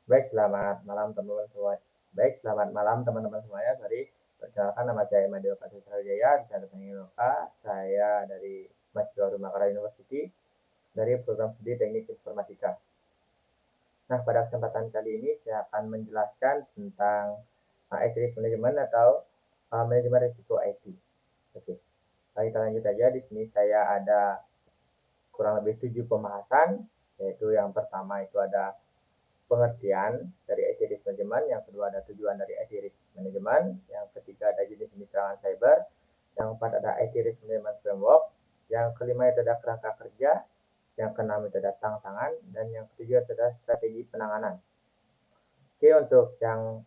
Baik, selamat malam teman-teman semua. Baik, selamat malam teman-teman semuanya. Sorry, perkenalkan nama saya Madeo Patricia Jaya, bisa dipanggil Noka. Saya dari mahasiswa Rumakara University dari program studi Teknik Informatika. Nah, pada kesempatan kali ini saya akan menjelaskan tentang IT Management atau manajemen risiko IT. Oke, kita lanjut aja. Di sini saya ada kurang lebih 7 pembahasan, yaitu yang pertama itu ada pengertian dari IT Risk Management, yang kedua ada tujuan dari IT Risk Management, yang ketiga ada jenis-jenis serangan cyber, yang keempat ada IT Risk Management Framework, yang kelima itu ada kerangka kerja, yang keenam itu ada tantangan, dan yang ketujuh itu ada strategi penanganan. Oke, untuk yang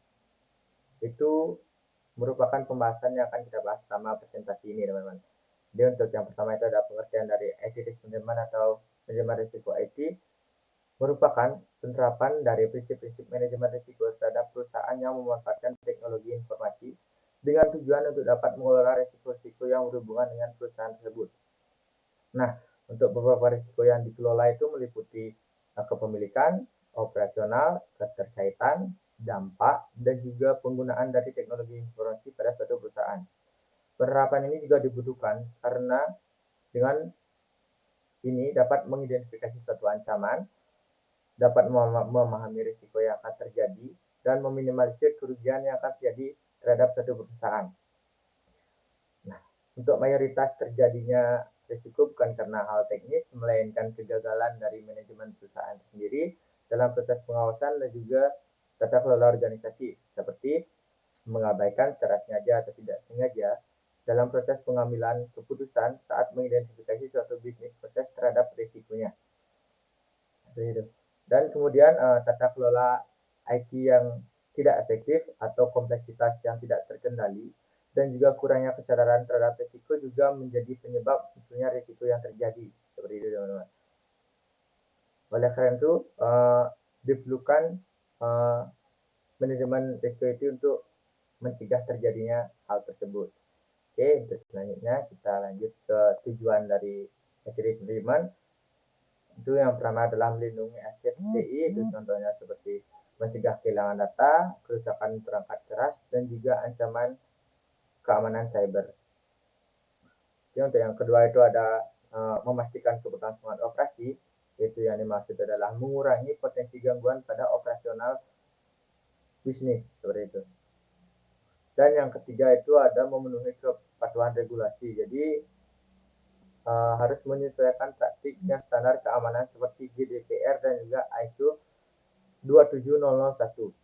itu merupakan pembahasan yang akan kita bahas selama presentasi ini, teman-teman. Jadi untuk yang pertama itu ada pengertian dari IT Risk Management atau manajemen risiko IT, merupakan penerapan dari prinsip-prinsip manajemen risiko terhadap perusahaan yang memanfaatkan teknologi informasi dengan tujuan untuk dapat mengelola risiko-risiko yang berhubungan dengan perusahaan tersebut. Nah, untuk beberapa risiko yang dikelola itu meliputi kepemilikan, operasional, keterkaitan, dampak, dan juga penggunaan dari teknologi informasi pada suatu perusahaan. Penerapan ini juga dibutuhkan karena dengan ini dapat mengidentifikasi suatu ancaman, dapat memahami risiko yang akan terjadi, dan meminimalisir kerugian yang akan terjadi terhadap suatu perusahaan. Nah, untuk mayoritas terjadinya risiko bukan karena hal teknis, melainkan kegagalan dari manajemen perusahaan sendiri dalam proses pengawasan dan juga tata kelola organisasi, seperti mengabaikan secara sengaja atau tidak sengaja dalam proses pengambilan keputusan saat mengidentifikasi suatu bisnis proses terhadap risikonya. Dan kemudian tata kelola IT yang tidak efektif atau kompleksitas yang tidak terkendali dan juga kurangnya kesadaran terhadap risiko juga menjadi penyebab munculnya risiko yang terjadi. Seperti itu, teman-teman. Oleh karena itu, diperlukan manajemen risiko itu untuk mencegah terjadinya hal tersebut. Oke, untuk selanjutnya kita lanjut ke tujuan dari risk management. Itu yang pertama adalah melindungi aset TI, itu contohnya seperti mencegah kehilangan data, kerusakan perangkat keras, dan juga ancaman keamanan cyber. Jadi untuk yang kedua itu ada memastikan keberlangsungan operasi, yaitu yang dimaksud adalah mengurangi potensi gangguan pada operasional bisnis, seperti itu. Dan yang ketiga itu ada memenuhi kepatuhan regulasi. Jadi harus menyesuaikan praktik dan standar keamanan seperti GDPR dan juga ISO 27001.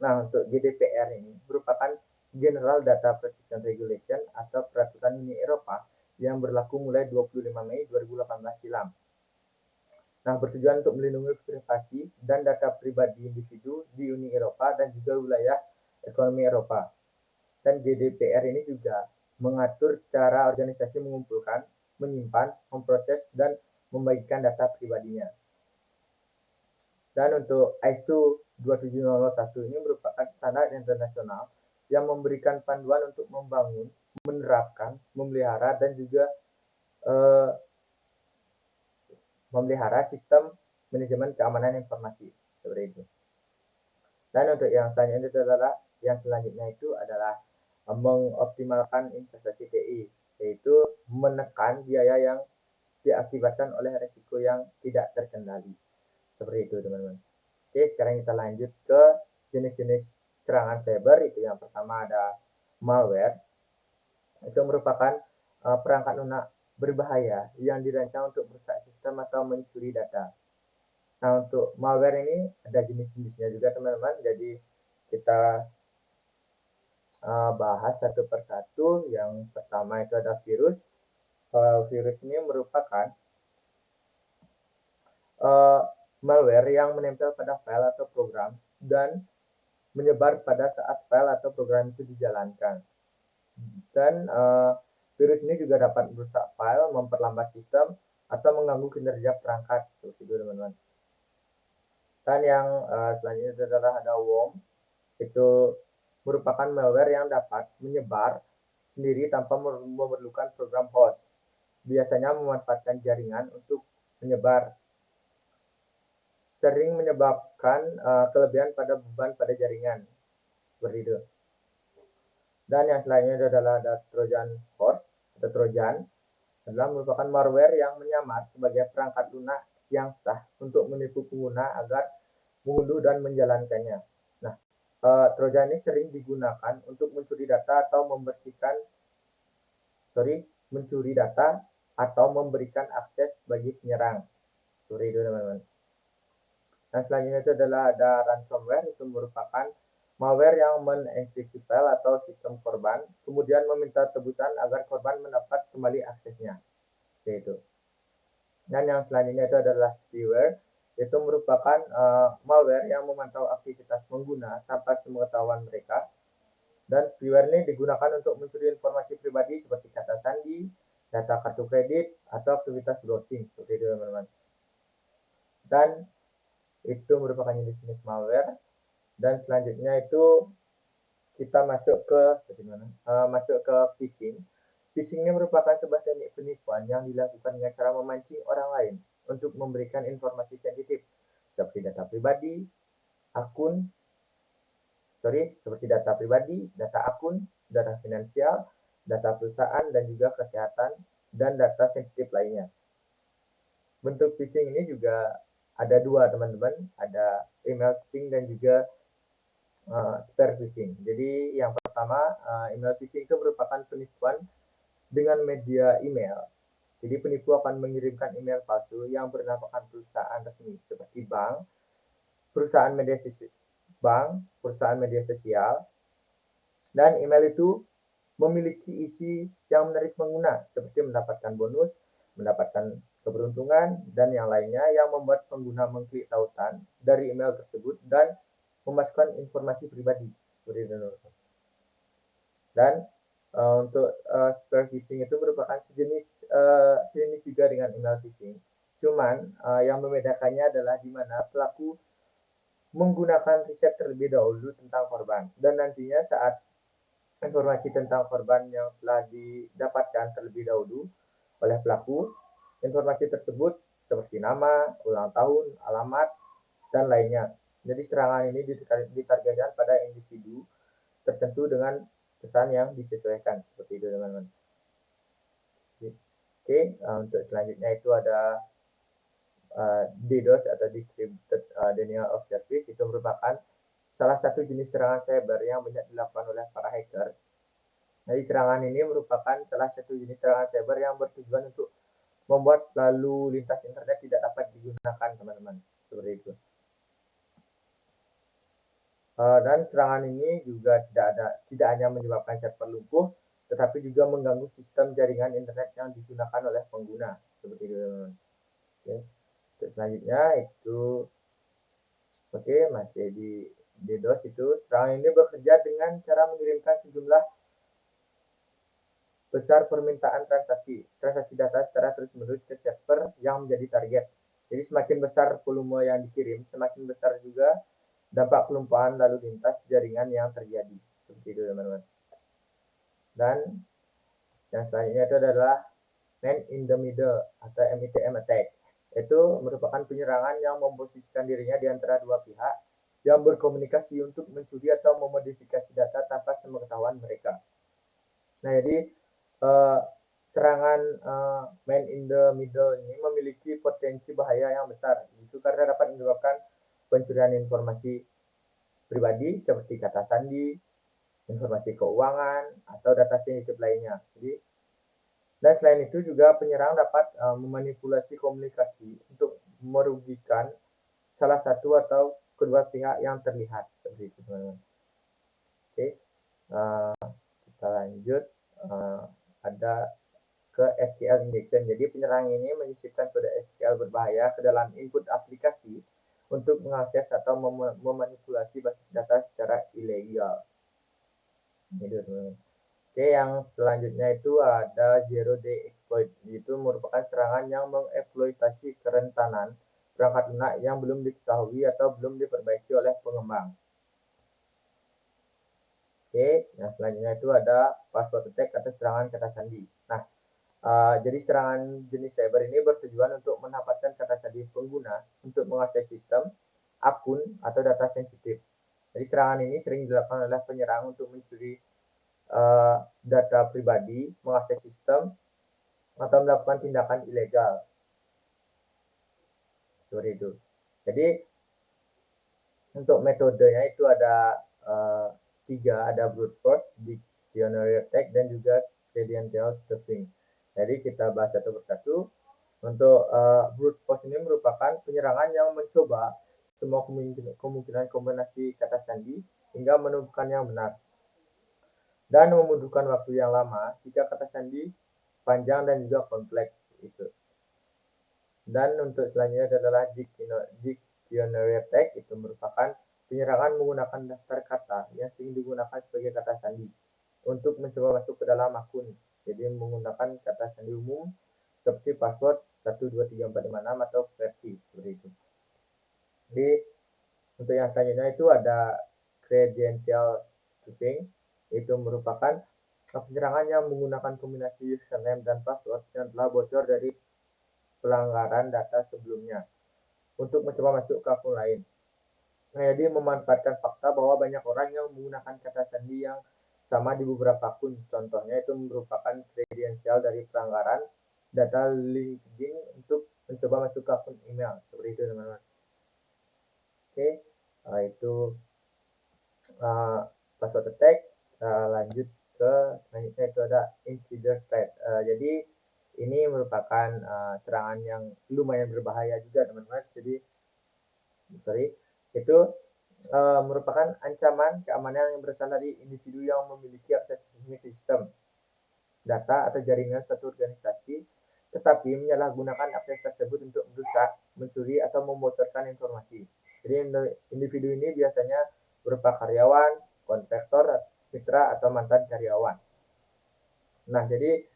Nah, untuk GDPR ini merupakan General Data Protection Regulation atau peraturan Uni Eropa yang berlaku mulai 25 Mei 2018 silam. Nah, bertujuan untuk melindungi privasi dan data pribadi individu di Uni Eropa dan juga wilayah ekonomi Eropa. Dan GDPR ini juga mengatur cara organisasi mengumpulkan, menyimpan, memproses, dan membagikan data pribadinya. Dan untuk ISO 27001 ini merupakan standar internasional yang memberikan panduan untuk membangun, menerapkan, memelihara, dan juga memelihara sistem manajemen keamanan informasi seperti itu. Dan untuk yang selanjutnya itu adalah mengoptimalkan investasi TI, yaitu menekan biaya yang diakibatkan oleh risiko yang tidak terkendali. Seperti itu, teman-teman. Oke, sekarang kita lanjut ke jenis-jenis serangan cyber. Itu yang pertama ada malware. Itu merupakan perangkat lunak berbahaya yang dirancang untuk merusak sistem atau mencuri data. Nah, untuk malware ini ada jenis-jenisnya juga, teman-teman. Jadi kita bahas satu persatu. Yang pertama itu ada virus. Virus ini merupakan malware yang menempel pada file atau program dan menyebar pada saat file atau program itu dijalankan. Dan virus ini juga dapat merusak file, memperlambat sistem, atau mengganggu kinerja perangkat. Seperti itu, teman-teman. Dan yang selanjutnya adalah ada worm. Itu merupakan malware yang dapat menyebar sendiri tanpa memerlukan program host. Biasanya memanfaatkan jaringan untuk menyebar. sering menyebabkan kelebihan pada beban pada jaringan, seperti itu. Dan yang selanjutnya adalah ada Trojan horse atau Trojan, adalah merupakan malware yang menyamar sebagai perangkat lunak yang sah untuk menipu pengguna agar mengunduh dan menjalankannya. Nah, Trojan ini sering digunakan untuk mencuri data atau memberikan akses bagi penyerang. Seperti itu teman-teman. Nah, selanjutnya itu adalah ada ransomware, itu merupakan malware yang menenkripsi file atau sistem korban, kemudian meminta tebusan agar korban mendapat kembali aksesnya. Yaitu. Dan yang selanjutnya itu adalah spyware, itu merupakan malware yang memantau aktivitas pengguna tanpa sepengetahuan mereka. Dan spyware ini digunakan untuk mencuri informasi pribadi seperti kata sandi, data kartu kredit, atau aktivitas browsing. Seperti itu teman-teman. Dan itu merupakan jenis-jenis malware. Dan selanjutnya itu kita masuk ke phishing. Phishing ini merupakan sebuah teknik penipuan yang dilakukan dengan cara memancing orang lain untuk memberikan informasi sensitif seperti data pribadi, data akun, data finansial, data perusahaan, dan juga kesehatan, dan data sensitif lainnya. Bentuk phishing ini juga ada dua teman-teman, ada email phishing dan juga spear phishing. Jadi yang pertama, email phishing itu merupakan penipuan dengan media email. Jadi penipu akan mengirimkan email palsu yang bernamakan perusahaan resmi seperti bank, perusahaan media sosial, dan email itu memiliki isi yang menarik pengguna seperti mendapatkan bonus, mendapatkan keberuntungan, dan yang lainnya yang membuat pengguna mengklik tautan dari email tersebut dan memasukkan informasi pribadi. Dan untuk spear phishing itu merupakan sejenis juga dengan email phishing. Cuman yang membedakannya adalah di mana pelaku menggunakan riset terlebih dahulu tentang korban, dan nantinya saat informasi tentang korban yang telah didapatkan terlebih dahulu oleh pelaku, informasi tersebut seperti nama, ulang tahun, alamat, dan lainnya. Jadi serangan ini ditargetkan pada individu tertentu dengan pesan yang disesuaikan, seperti itu teman-teman. Oke, untuk selanjutnya itu ada DDoS atau Decrypted Denial of Service. Itu merupakan salah satu jenis serangan cyber yang banyak dilakukan oleh para hacker. Jadi serangan ini merupakan salah satu jenis serangan cyber yang bertujuan untuk membuat lalu lintas internet tidak dapat digunakan teman-teman, seperti itu. Dan serangan ini juga tidak hanya menyebabkan server lumpuh, tetapi juga mengganggu sistem jaringan internet yang digunakan oleh pengguna, seperti itu. Oke. Selanjutnya itu masih di DDoS. Itu serangan ini bekerja dengan cara mengirimkan sejumlah besar permintaan transaksi data secara terus-menerus ke server yang menjadi target. Jadi semakin besar volume yang dikirim, semakin besar juga dampak kelumpuhan lalu lintas jaringan yang terjadi. Seperti itu teman-teman. Dan yang selanjutnya itu adalah Man in the Middle atau MITM attack. Itu merupakan penyerangan yang memposisikan dirinya di antara dua pihak yang berkomunikasi untuk mencuri atau memodifikasi data tanpa sepengetahuan mereka. Nah, jadi serangan Man in the Middle ini memiliki potensi bahaya yang besar, itu karena dapat menyebabkan pencurian informasi pribadi seperti kata sandi, informasi keuangan, atau data sensitif lainnya. Jadi, dan selain itu juga penyerang dapat memanipulasi komunikasi untuk merugikan salah satu atau kedua pihak yang terlihat. Seperti itu teman-teman. Oke, kita lanjut. Ada ke SQL injection. Jadi penyerang ini menyisipkan kode SQL berbahaya ke dalam input aplikasi untuk mengakses atau memanipulasi basis data secara ilegal. Oke, yang selanjutnya itu ada Zero Day Exploit. Itu merupakan serangan yang mengeksploitasi kerentanan perangkat lunak yang belum diketahui atau belum diperbaiki oleh pengembang. Oke, yang selanjutnya itu ada password attack atau serangan kata sandi. Nah, Jadi serangan jenis cyber ini bertujuan untuk mendapatkan kata sandi pengguna untuk mengakses sistem, akun, atau data sensitif. Jadi serangan ini sering dilakukan oleh penyerang untuk mencuri data pribadi, mengakses sistem, atau melakukan tindakan ilegal. Seperti itu. Jadi untuk metodenya itu ada 3, ada brute force, dictionary attack, dan juga credential stuffing. Jadi kita bahas satu persatu. Untuk brute force ini merupakan penyerangan yang mencoba semua kemungkinan kombinasi kata sandi hingga menemukan yang benar dan membutuhkan waktu yang lama jika kata sandi panjang dan juga kompleks itu. Dan untuk selanjutnya adalah dictionary attack, itu merupakan penyerangan menggunakan daftar kata yang sering digunakan sebagai kata sandi untuk mencoba masuk ke dalam akun. Jadi menggunakan kata sandi umum seperti password 123456 atau versi seperti itu. Jadi untuk yang selanjutnya itu ada credential stuffing, itu merupakan penyerangan yang menggunakan kombinasi username dan password yang telah bocor dari pelanggaran data sebelumnya untuk mencoba masuk ke akun lain. Nah, jadi memanfaatkan fakta bahwa banyak orang yang menggunakan kata sandi yang sama di beberapa akun. Contohnya itu merupakan kredensial dari pelanggaran data LinkedIn untuk mencoba masuk ke akun email. Seperti itu teman-teman. Oke, itu password attack. Lanjut ke selanjutnya itu ada insider threat. Jadi ini merupakan serangan yang lumayan berbahaya juga teman-teman. Jadi itu merupakan ancaman keamanan yang berasal dari individu yang memiliki akses resmi ke sistem, data atau jaringan suatu organisasi, tetapi menyalahgunakan akses tersebut untuk merusak, mencuri, atau membocorkan informasi. Jadi individu ini biasanya berupa karyawan, kontraktor, mitra, atau mantan karyawan. Nah, jadi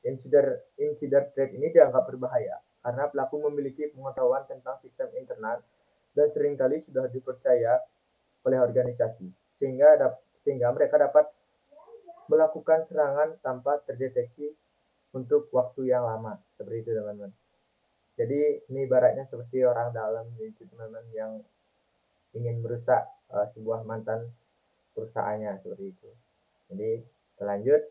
insider threat ini dianggap berbahaya karena pelaku memiliki pengetahuan tentang sistem internal dan seringkali sudah dipercaya oleh organisasi, sehingga mereka dapat melakukan serangan tanpa terdeteksi untuk waktu yang lama. Seperti itu teman-teman. Jadi ini ibaratnya seperti orang dalam itu teman-teman yang ingin merusak sebuah mantan perusahaannya seperti itu. Jadi lanjut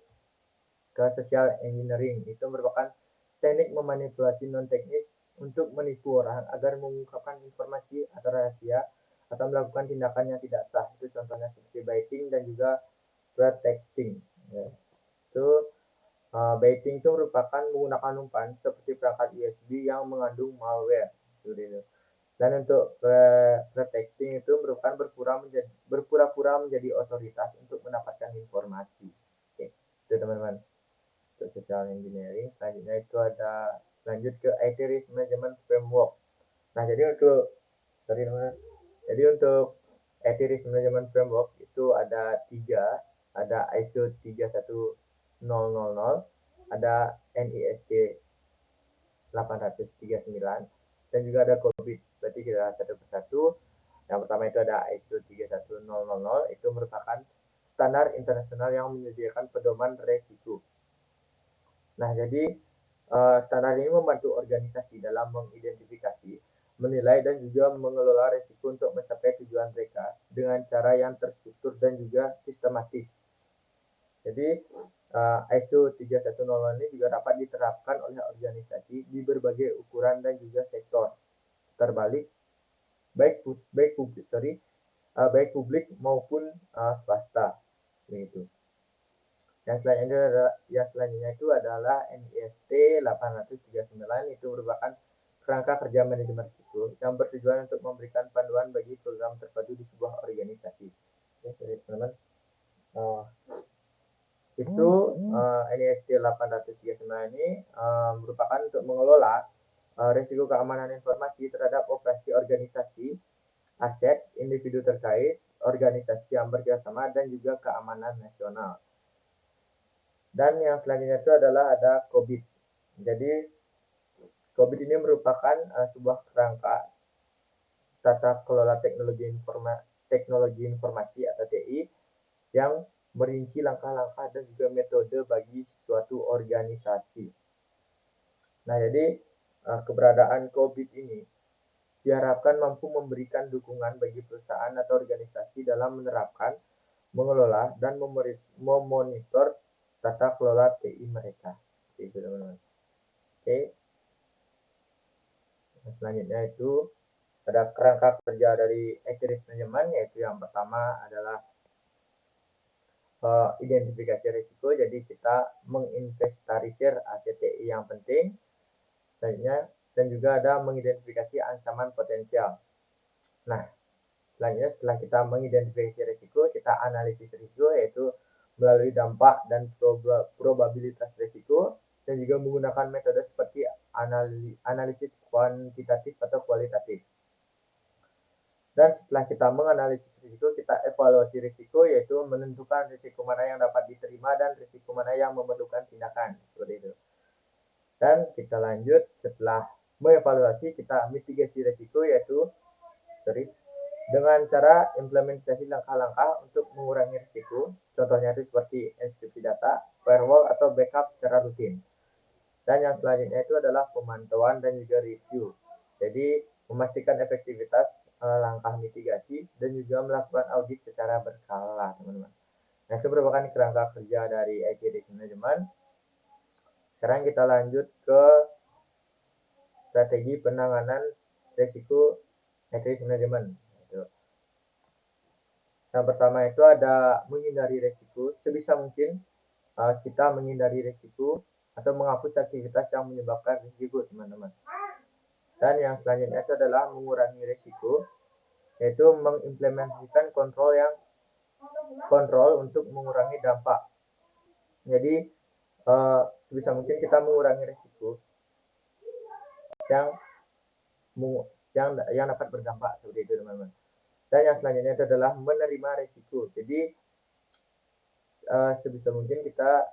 ke social engineering, itu merupakan teknik memanipulasi non teknis untuk menipu orang agar mengungkapkan informasi atau rahasia atau melakukan tindakan yang tidak sah. Itu contohnya seperti baiting dan juga pretexting. Ya. Itu baiting itu merupakan menggunakan umpan seperti perangkat USB yang mengandung malware. Dan untuk pretexting itu merupakan berpura-pura menjadi otoritas untuk mendapatkan informasi. Oke, itu teman-teman. Untuk social engineering, selanjutnya itu ada lanjut ke IT Risk Management Framework. Nah, jadi untuk IT Risk Management Framework itu ada 3, ada ISO 31000, ada NIST 839, dan juga ada COVID. Berarti kita satu persatu. Yang pertama itu ada ISO 31000, itu merupakan standar internasional yang menyediakan pedoman resiko. Nah, jadi standar ini membantu organisasi dalam mengidentifikasi, menilai, dan juga mengelola resiko untuk mencapai tujuan mereka dengan cara yang terstruktur dan juga sistematis. Jadi ISO 31000 ini juga dapat diterapkan oleh organisasi di berbagai ukuran dan juga sektor. Terbalik, baik publik maupun swasta. Begitu. Yang selanjutnya itu adalah NIST 839, itu merupakan kerangka kerja manajemen risiko yang bertujuan untuk memberikan panduan bagi program terpadu di sebuah organisasi. Oke, teman-teman. Itu NIST 839 ini merupakan untuk mengelola risiko keamanan informasi terhadap operasi organisasi, aset, individu terkait, organisasi yang bekerjasama, dan juga keamanan nasional. Dan yang selanjutnya itu adalah ada COVID. Jadi COVID ini merupakan sebuah kerangka tata kelola teknologi informasi atau TI yang merinci langkah-langkah dan juga metode bagi suatu organisasi. Nah, jadi keberadaan COVID ini diharapkan mampu memberikan dukungan bagi perusahaan atau organisasi dalam menerapkan, mengelola, dan memonitor tata kelola TI mereka. Oke, teman-teman. Oke. Nah, selanjutnya itu ada kerangka kerja dari IT Risk Management, yaitu yang pertama adalah identifikasi risiko. Jadi kita menginventarisir ACTI yang penting, selanjutnya, dan juga ada mengidentifikasi ancaman potensial. Nah, selanjutnya setelah kita mengidentifikasi risiko, kita analisis risiko, yaitu melalui dampak dan probabilitas risiko, dan juga menggunakan metode seperti analisis kuantitatif atau kualitatif. Dan setelah kita menganalisis risiko, kita evaluasi risiko, yaitu menentukan risiko mana yang dapat diterima dan risiko mana yang memerlukan tindakan, seperti itu. Dan kita lanjut, setelah mengevaluasi, kita mitigasi risiko, yaitu dengan cara implementasi langkah-langkah untuk mengurangi risiko. Contohnya itu seperti enkripsi data, firewall, atau backup secara rutin. Dan yang selanjutnya itu adalah pemantauan dan juga review. Jadi memastikan efektivitas langkah mitigasi dan juga melakukan audit secara berkala, teman-teman. Nah, itu merupakan kerangka kerja dari IT Risk Management. Sekarang kita lanjut ke strategi penanganan risiko IT Risk Management. Yang pertama itu ada menghindari risiko. Sebisa mungkin kita menghindari risiko atau menghapus aktivitas yang menyebabkan risiko, teman-teman. Dan yang selanjutnya itu adalah mengurangi risiko, yaitu mengimplementasikan kontrol untuk mengurangi dampak. Jadi sebisa mungkin kita mengurangi risiko yang dapat berdampak, seperti itu, teman-teman. Dan yang selanjutnya itu adalah menerima risiko. Jadi sebisa mungkin kita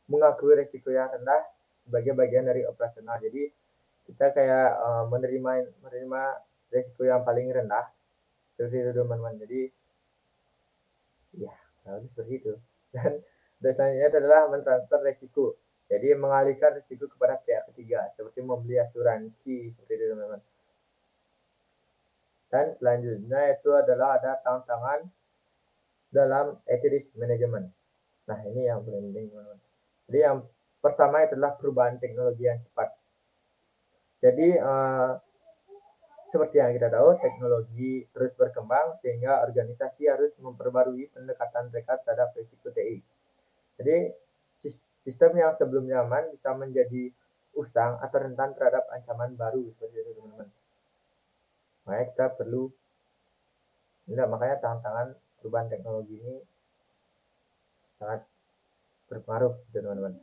mengakui risiko yang rendah sebagai bagian dari operasional. Jadi kita kayak menerima risiko yang paling rendah, seperti itu, teman-teman. Jadi ya harus seperti itu. Dan selanjutnya adalah mentransfer risiko. Jadi mengalihkan risiko kepada pihak ketiga, seperti membeli asuransi, seperti itu, teman-teman. Dan selanjutnya itu adalah ada tantangan dalam IT Risk Management. Nah, ini yang paling penting, teman-teman. Jadi yang pertama adalah perubahan teknologi yang cepat. Jadi seperti yang kita tahu, teknologi terus berkembang sehingga organisasi harus memperbarui pendekatan mereka terhadap risiko TI. Jadi sistem yang sebelumnya aman bisa menjadi usang atau rentan terhadap ancaman baru, seperti itu, teman-teman. Makanya kita perlu, makanya tantangan perubahan teknologi ini sangat berpengaruh, teman-teman.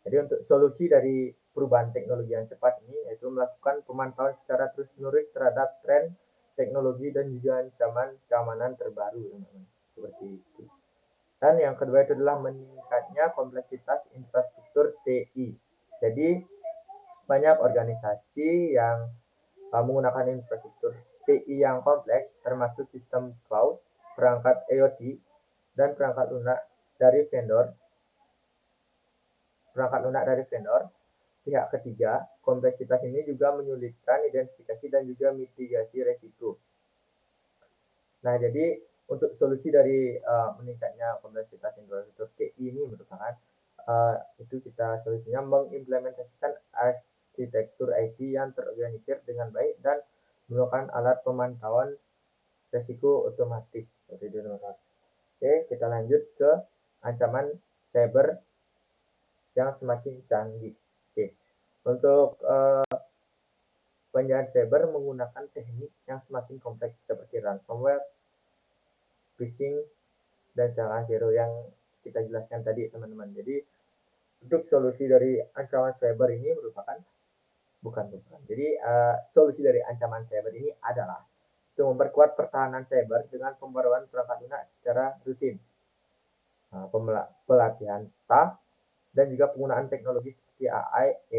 Jadi untuk solusi dari perubahan teknologi yang cepat ini yaitu melakukan pemantauan secara terus-menerus terhadap tren teknologi dan juga ancaman keamanan terbaru, teman-teman. Seperti itu. Dan yang kedua itu adalah meningkatnya kompleksitas infrastruktur TI. Jadi banyak organisasi yang menggunakan infrastruktur TI yang kompleks, termasuk sistem cloud, perangkat IoT, dan perangkat lunak dari vendor. Pihak ketiga, kompleksitas ini juga menyulitkan identifikasi dan juga mitigasi resiko. Nah, jadi untuk solusi dari meningkatnya kompleksitas infrastruktur TI ini merupakan itu kita solusinya mengimplementasikan arsitektur IT yang terorganisir dengan baik dan menggunakan alat pemantauan resiko otomatis. Oke, kita lanjut ke ancaman cyber yang semakin canggih. Oke. Untuk penjahat cyber menggunakan teknik yang semakin kompleks seperti ransomware, phishing, dan serangan zero yang kita jelaskan tadi, teman-teman. Jadi untuk solusi dari ancaman cyber ini merupakan Jadi solusi dari ancaman cyber ini adalah itu memperkuat pertahanan cyber dengan pembaruan perangkat lunak secara rutin, pelatihan staff, dan juga penggunaan teknologi seperti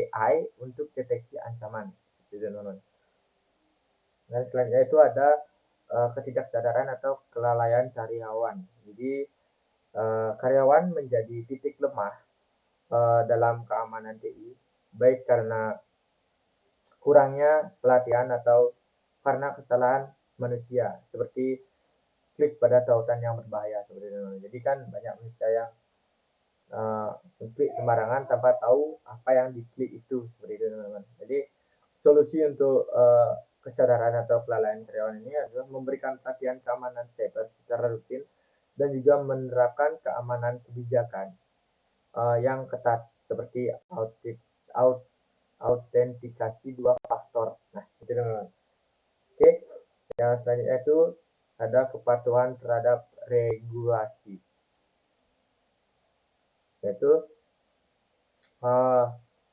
AI untuk deteksi ancaman. Dan selanjutnya itu ada ketidaksadaran atau kelalaian karyawan. Jadi karyawan menjadi titik lemah dalam keamanan TI, baik karena kurangnya pelatihan atau karena kesalahan manusia, seperti klik pada tautan yang berbahaya seperti itu. Jadi kan banyak manusia yang klik sembarangan tanpa tahu apa yang diklik itu seperti itu teman-teman. Jadi solusi untuk kesadaran atau kelalaian karyawan ini adalah memberikan pelatihan keamanan cyber secara rutin dan juga menerapkan keamanan kebijakan yang ketat seperti autentikasi dua faktor. Nah, itu teman-teman. Oke, yang selanjutnya itu ada kepatuhan terhadap regulasi, yaitu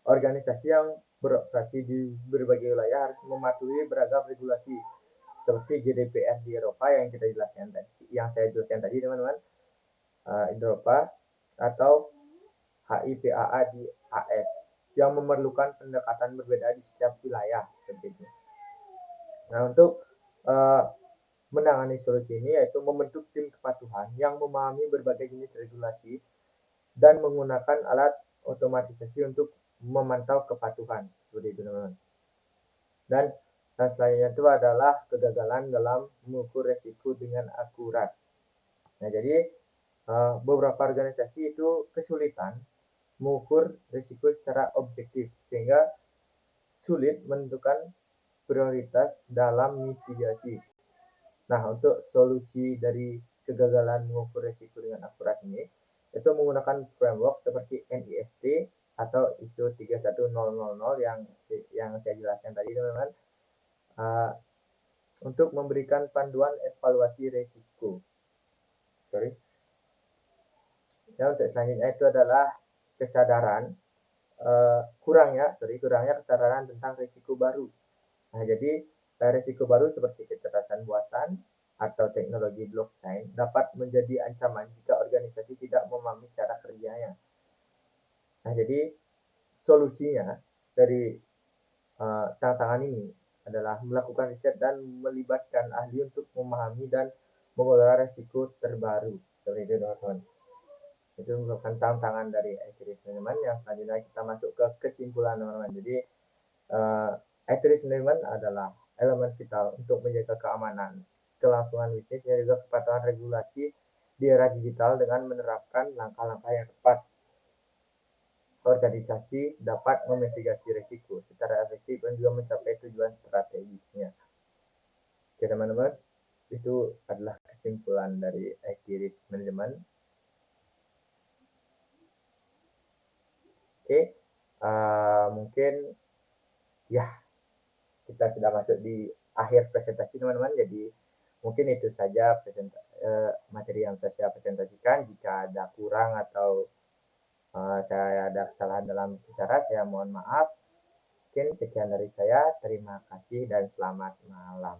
organisasi yang beroperasi di berbagai wilayah harus mematuhi beragam regulasi seperti GDPR di Eropa yang kita jelaskan tadi, yang saya jelaskan tadi teman-teman, Eropa, atau HIPAA di AS yang memerlukan pendekatan berbeda di setiap wilayah seperti itu. Nah, untuk menangani solusi ini yaitu membentuk tim kepatuhan yang memahami berbagai jenis regulasi dan menggunakan alat otomatisasi untuk memantau kepatuhan seperti itu teman-teman. Dan selanjutnya itu adalah kegagalan dalam mengukur resiko dengan akurat. Nah, jadi beberapa organisasi itu kesulitan mengukur risiko secara objektif sehingga sulit menentukan prioritas dalam mitigasi. Nah, untuk solusi dari kegagalan mengukur risiko dengan akurat ini itu menggunakan framework seperti NIST atau ISO 31000 yang saya jelaskan tadi teman-teman, untuk memberikan panduan evaluasi risiko. Dan untuk selanjutnya itu adalah kesadaran kurangnya kesadaran tentang risiko baru. Nah, jadi risiko baru seperti kecerdasan buatan atau teknologi blockchain dapat menjadi ancaman jika organisasi tidak memahami cara kerjanya. Nah, jadi solusinya dari tantangan ini adalah melakukan riset dan melibatkan ahli untuk memahami dan mengelola risiko terbaru. Seperti itu teman-teman. Itu merupakan tantangan dari IT risk management. Yang selanjutnya kita masuk ke kesimpulan teman-teman. Jadi IT risk management adalah elemen vital untuk menjaga keamanan, kelangsungan bisnis, dan juga kepatuhan regulasi di era digital dengan menerapkan langkah-langkah yang tepat. Organisasi dapat memitigasi risiko secara efektif dan juga mencapai tujuan strategisnya. Oke teman-teman, itu adalah kesimpulan dari IT risk management. Oke, mungkin ya kita sudah masuk di akhir presentasi teman-teman. Jadi mungkin itu saja materi yang saya presentasikan. Jika ada kurang atau saya ada kesalahan dalam bicara, saya mohon maaf. Mungkin sekian dari saya. Terima kasih dan selamat malam.